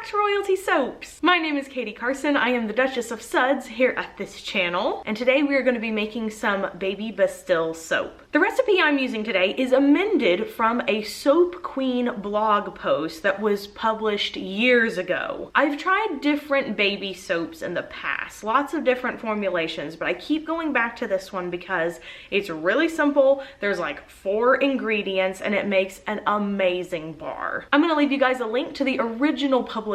back to Royalty Soaps. My name is Katie Carson. I am the Duchess of Suds here at this channel, and today we are going to be making some Baby Bastille soap. The recipe I'm using today is amended from a Soap Queen blog post that was published years ago. I've tried different baby soaps in the past, lots of different formulations, but I keep going back to this one because it's really simple. There's like 4 ingredients and it makes an amazing bar. I'm gonna leave you guys a link to the original publication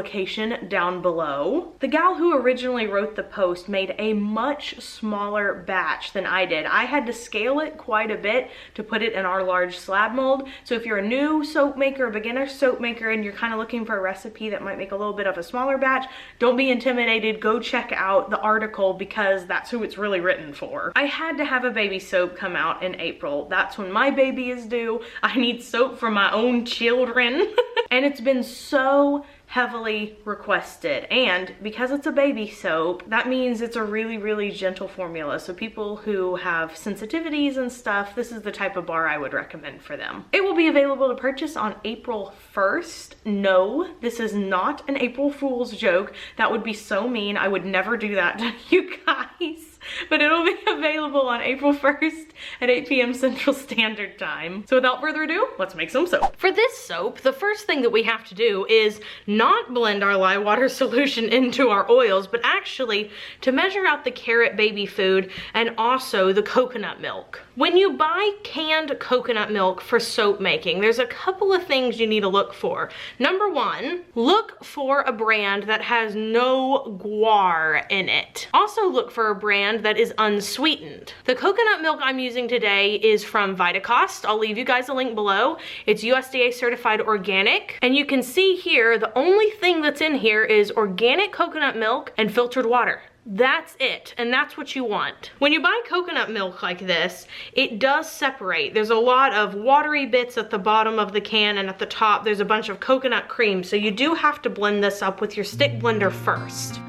down below. The gal who originally wrote the post made a much smaller batch than I did. I had to scale it quite a bit to put it in our large slab mold. So if you're a new soap maker, a beginner soap maker, and you're kind of looking for a recipe that might make a little bit of a smaller batch, don't be intimidated. Go check out the article because that's who it's really written for. I had to have a baby soap come out in April. That's when my baby is due. I need soap for my own children. And it's been so heavily requested, and because it's a baby soap, that means it's a really gentle formula. So people who have sensitivities and stuff, this is the type of bar I would recommend for them. It will be available to purchase on April 1st. No, this is not an April Fool's joke. That would be so mean. I would never do that to you guys. But it'll be available on April 1st at 8 p.m. Central Standard Time. So without further ado, let's make some soap. For this soap, the first thing that we have to do is not blend our lye water solution into our oils, but actually to measure out the carrot baby food and also the coconut milk. When you buy canned coconut milk for soap making, there's a couple of things you need to look for. Number 1, look for a brand that has no guar in it. Also look for a brand that is unsweetened. The coconut milk I'm using today is from Vitacost. I'll leave you guys a link below. It's USDA certified organic, and you can see here the only thing that's in here is organic coconut milk and filtered water. That's it, and that's what you want. When you buy coconut milk like this, it does separate. There's a lot of watery bits at the bottom of the can, and at the top there's a bunch of coconut cream, so you do have to blend this up with your stick blender first.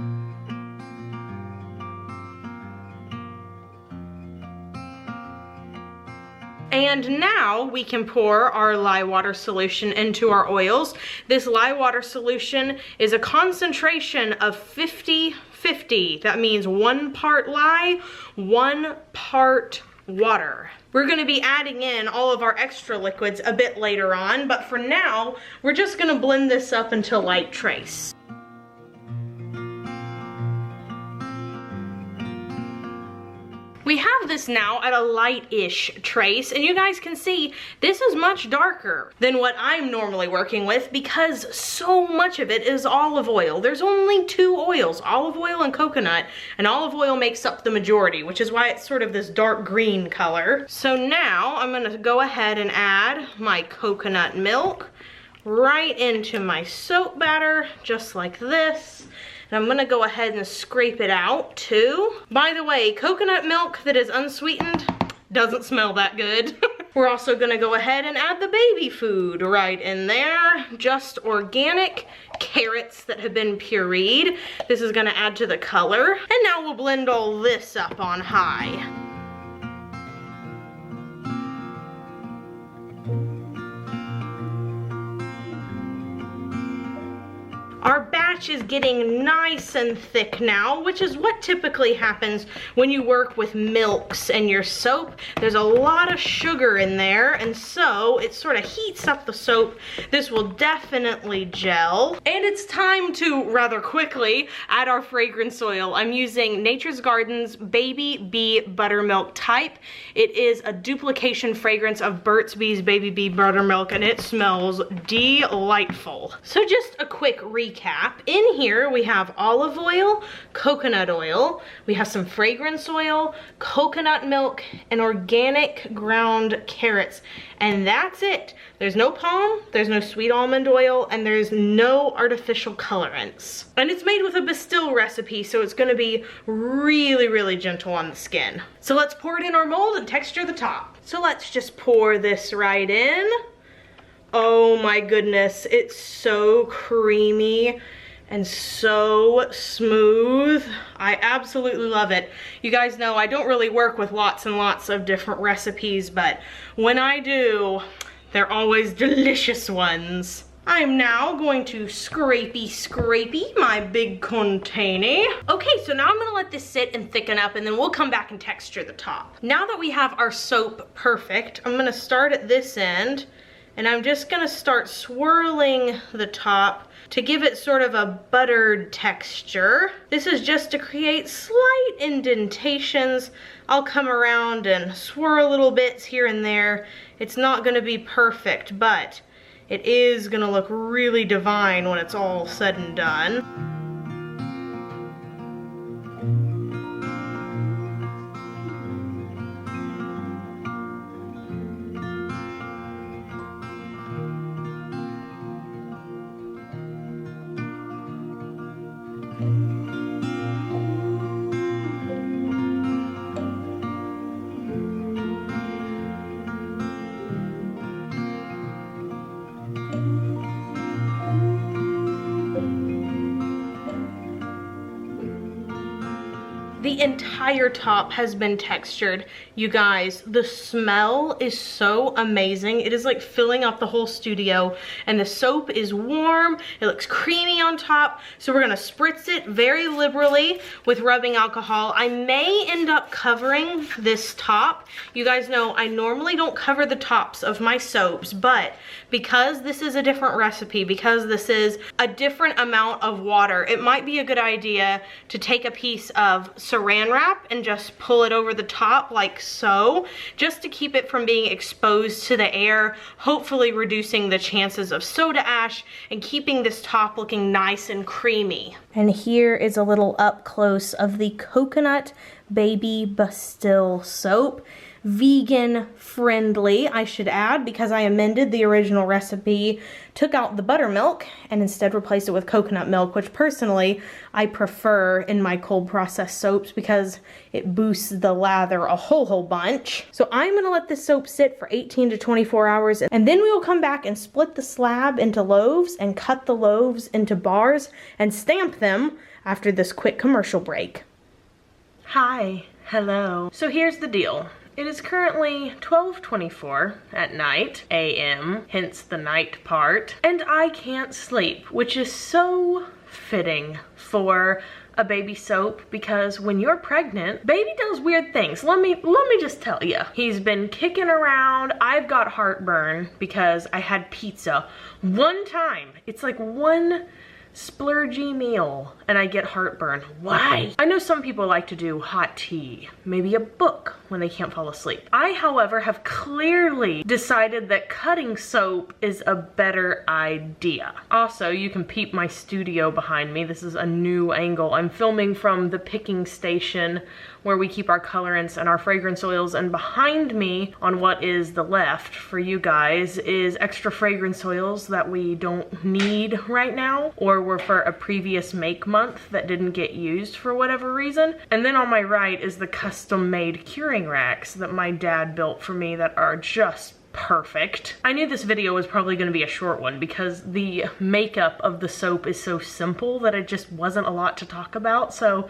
And now we can pour our lye water solution into our oils. This lye water solution is a concentration of 50-50. That means 1 part lye, 1 part water. We're gonna be adding in all of our extra liquids a bit later on, but for now, we're just gonna blend this up until light trace. We have this now at a light-ish trace, and you guys can see this is much darker than what I'm normally working with because so much of it is olive oil. There's only 2 oils, olive oil and coconut, and olive oil makes up the majority, which is why it's sort of this dark green color. So now I'm gonna go ahead and add my coconut milk right into my soap batter, just like this. And I'm gonna go ahead and scrape it out too. By the way, coconut milk that is unsweetened doesn't smell that good. We're also gonna go ahead and add the baby food right in there. Just organic carrots that have been pureed. This is gonna add to the color. And now we'll blend all this up on high. Our batch is getting nice and thick now, which is what typically happens when you work with milks in your soap. There's a lot of sugar in there, and so it sort of heats up the soap. This will definitely gel. And it's time to, rather quickly, add our fragrance oil. I'm using Nature's Garden's Baby Bee Buttermilk type. It is a duplication fragrance of Burt's Bees Baby Bee Buttermilk, and it smells delightful. So just a quick recap. In here we have olive oil, coconut oil, we have some fragrance oil, coconut milk, and organic ground carrots. And that's it. There's no palm, there's no sweet almond oil, and there's no artificial colorants. And it's made with a Bastille recipe, so it's gonna be really gentle on the skin. So let's pour it in our mold and texture the top. So let's just pour this right in. Oh my goodness, it's so creamy and so smooth. I absolutely love it. You guys know I don't really work with lots and lots of different recipes, but when I do, they're always delicious ones. I'm now going to scrapey my big container. Okay, so now I'm gonna let this sit and thicken up and then we'll come back and texture the top. Now that we have our soap perfect, I'm gonna start at this end and I'm just gonna start swirling the top to give it sort of a buttered texture. This is just to create slight indentations. I'll come around and swirl little bits here and there. It's not gonna be perfect, but it is gonna look really divine when it's all said and done. The entire top has been textured. You guys, the smell is so amazing. It is like filling up the whole studio, and the soap is warm. It looks creamy on top. So we're gonna spritz it very liberally with rubbing alcohol. I may end up covering this top. You guys know I normally don't cover the tops of my soaps, but because this is a different recipe, because this is a different amount of water, it might be a good idea to take a piece of saran wrap and just pull it over the top like so, just to keep it from being exposed to the air, hopefully reducing the chances of soda ash and keeping this top looking nice and creamy. And here is a little up close of the coconut Baby Bastille soap. Vegan friendly, I should add, because I amended the original recipe, took out the buttermilk and instead replaced it with coconut milk, which personally I prefer in my cold processed soaps because it boosts the lather a whole bunch. So I'm gonna let this soap sit for 18 to 24 hours and then we will come back and split the slab into loaves and cut the loaves into bars and stamp them after this quick commercial break. Hi, hello. So here's the deal. It is currently 12:24 at night, a.m., hence the night part, and I can't sleep, which is so fitting for a baby soap because when you're pregnant, baby does weird things. Let me just tell you. He's been kicking around. I've got heartburn because I had pizza one time. It's like one splurgy meal and I get heartburn. Why? I know some people like to do hot tea, maybe a book when they can't fall asleep. I, however, have clearly decided that cutting soap is a better idea. Also, you can peep my studio behind me. This is a new angle. I'm filming from the picking station where we keep our colorants and our fragrance oils, and behind me on what is the left for you guys is extra fragrance oils that we don't need right now or were for a previous make month that didn't get used for whatever reason. And then on my right is the custom made curing racks that my dad built for me that are just perfect. I knew this video was probably going to be a short one because the makeup of the soap is so simple that it just wasn't a lot to talk about. So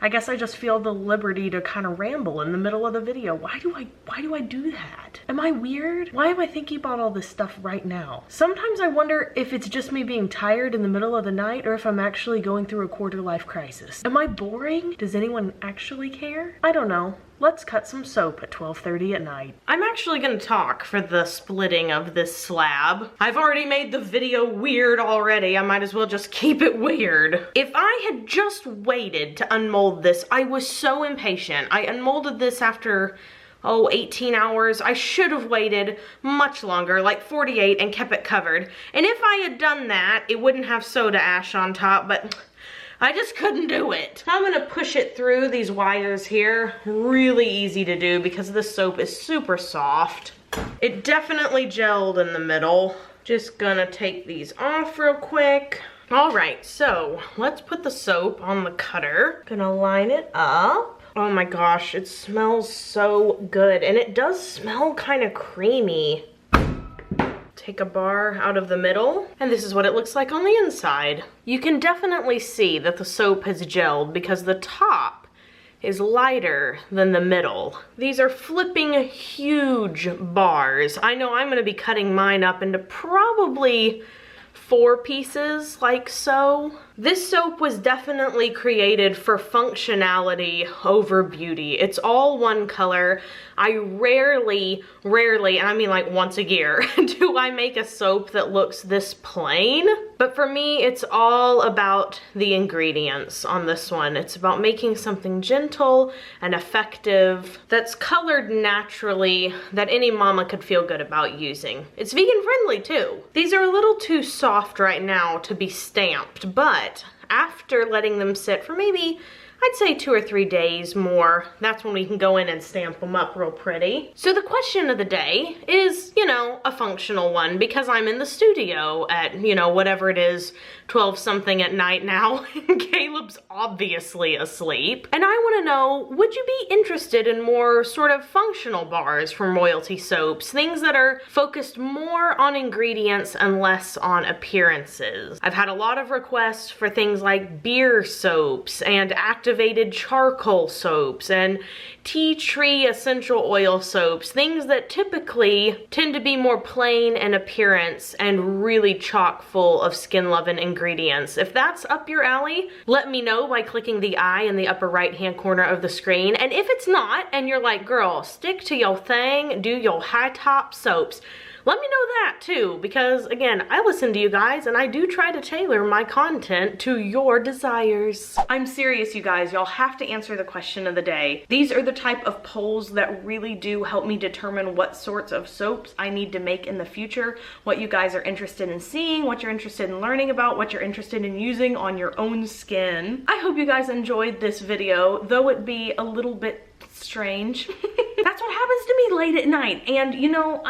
I guess I just feel the liberty to kind of ramble in the middle of the video. Why do I do that? Am I weird? Why am I thinking about all this stuff right now? Sometimes I wonder if it's just me being tired in the middle of the night or if I'm actually going through a quarter life crisis. Am I boring? Does anyone actually care? I don't know. Let's cut some soap at 12:30 at night. I'm actually gonna talk for the splitting of this slab. I've already made the video weird already. I might as well just keep it weird. If I had just waited to unmold this, I was so impatient. I unmolded this after 18 hours. I should have waited much longer, like 48, and kept it covered. And if I had done that, it wouldn't have soda ash on top, but I just couldn't do it. I'm gonna push it through these wires here. Really easy to do because this soap is super soft. It definitely gelled in the middle. Just gonna take these off real quick. All right, so let's put the soap on the cutter. Gonna line it up. Oh my gosh, it smells so good. And it does smell kind of creamy. Take a bar out of the middle, and this is what it looks like on the inside. You can definitely see that the soap has gelled because the top is lighter than the middle. These are flipping huge bars. I know I'm gonna be cutting mine up into probably 4 pieces like so. This soap was definitely created for functionality over beauty. It's all one color. I rarely, and I mean like once a year, do I make a soap that looks this plain. But for me, it's all about the ingredients on this one. It's about making something gentle and effective that's colored naturally that any mama could feel good about using. It's vegan friendly too. These are a little too soft right now to be stamped, but after letting them sit for maybe, I'd say 2 or 3 days more, that's when we can go in and stamp them up real pretty. So the question of the day is, you know, a functional one, because I'm in the studio at, you know, whatever it is, 12 something at night now, and Caleb's obviously asleep. And I wanna know, would you be interested in more sort of functional bars from Royalty Soaps? Things that are focused more on ingredients and less on appearances. I've had a lot of requests for things like beer soaps and activated charcoal soaps and tea tree essential oil soaps, things that typically tend to be more plain in appearance and really chock full of skin-loving ingredients. If that's up your alley, let me know by clicking the I in the upper right-hand corner of the screen. And if it's not, and you're like, girl, stick to your thing, do your high-top soaps, let me know that too, because again, I listen to you guys and I do try to tailor my content to your desires. I'm serious, you guys. Y'all have to answer the question of the day. These are the type of polls that really do help me determine what sorts of soaps I need to make in the future, what you guys are interested in seeing, what you're interested in learning about, what you're interested in using on your own skin. I hope you guys enjoyed this video, though it be a little bit strange. That's what happens to me late at night. And you know,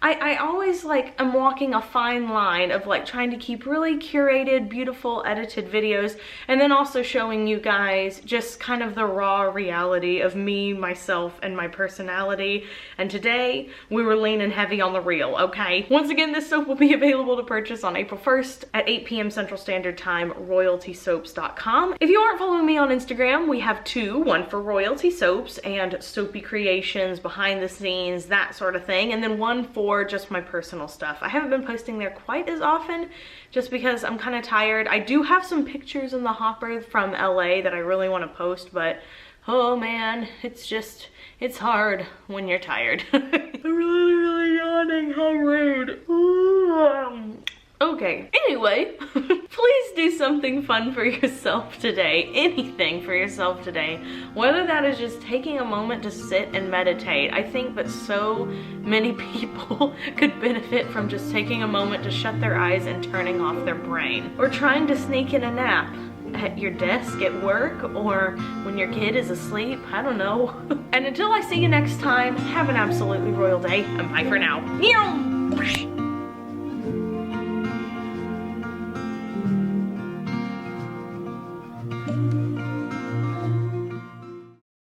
I always like am walking a fine line of like trying to keep really curated, beautiful, edited videos, and then also showing you guys just kind of the raw reality of me, myself, and my personality. And today we were leaning heavy on the real, okay? Once again, this soap will be available to purchase on April 1st at 8 p.m. Central Standard Time, royaltysoaps.com. If you aren't following me on Instagram, we have 2, one for Royalty Soaps and soapy creations, behind the scenes, that sort of thing, and then one for just my personal stuff. I haven't been posting there quite as often just because I'm kind of tired. I do have some pictures in the hopper from LA that I really want to post, but oh man, it's hard when you're tired. I'm really yawning, how rude. Okay, anyway, please do something fun for yourself today, anything for yourself today, whether that is just taking a moment to sit and meditate. I think that so many people could benefit from just taking a moment to shut their eyes and turning off their brain, or trying to sneak in a nap at your desk at work, or when your kid is asleep, I don't know. And until I see you next time, have an absolutely royal day, and bye for now.